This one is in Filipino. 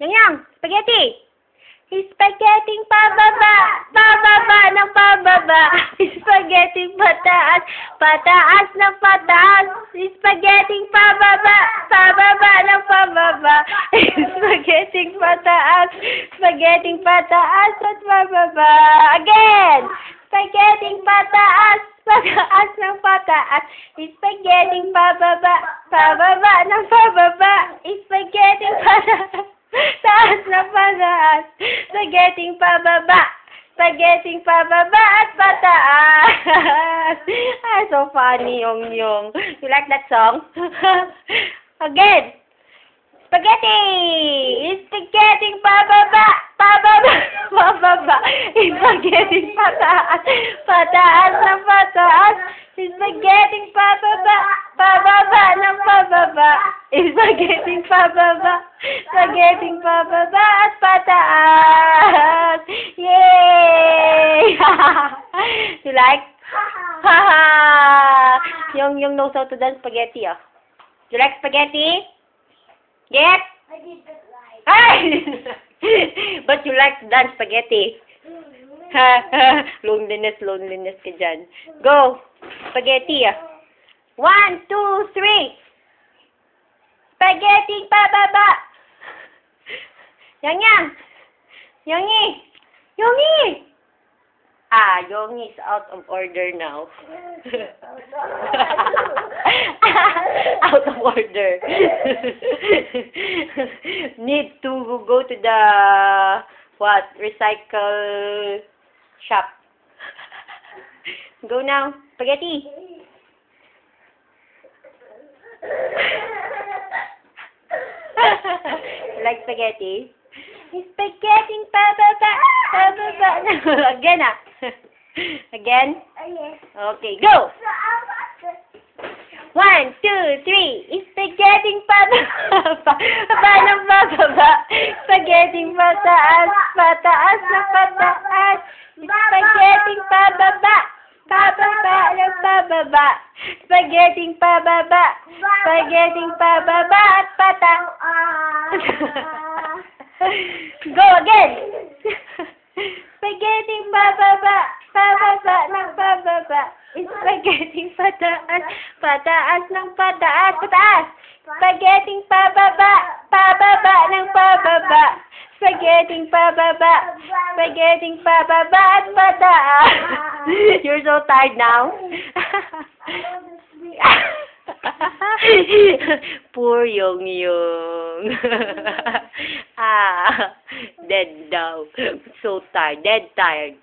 Yang, spaghetti! Spaghetti pababa, pababa ng pababa. Spaghetti pataas, pataas ng pataas. Spaghetti pababa, pababa ng pababa. Spaghetti pataas, spaghetti pataas at pababa. Again! Spaghetti pataas, pataas ng pataas. Spaghetti pababa, pababa ng pababa. Spaghetti pataas, taas ng pataas. Spaghetti pababa, spaghetti pababa at pataas. Ah, so funny, Yung. You like that song? Again. Spaghetti! Spaghetti pababa, pababa, pababa. Spaghetti pataas, pataas ng pataas. Spaghetti pababa, pababa ng pababa. Spaghetti pababa, spaghetti pababa at pataas. Yay! You like? Haha! Yung knows how to dance spaghetti, oh. You like spaghetti? Get? I didn't like. Ay! But you like to dance spaghetti. Loneliness ka dyan. Go! Spaghetti, ah. 1, 2, 3. Spaghetti pababa. Yang. Yongi! Ah, Yongi is out of order now. Out of order. Need to go to the recycle shop. Go now. Spaghetti. Like spaghetti? Spaghetti pababa, pababa. Again, ah. Again? Yes. Okay, go! 1, 2, 3. Spaghetti pababa, ng pababa. Spaghetti pataas, pataas ng pataas. Spaghetti pababa, pababa ng pababa. Spaghetti pababa, spaghetti pababa at pataas. Go again! Spaghetti pababa, pababa ng pababa. Spaghetti pataas, pataas ng pataas, pataas. Spaghetti pababa, pababa ng pababa. Spaghetti pababa, spaghetti pababa at pataas. You're so tired now. Poor Yung. Ah, dead now. So tired, dead tired.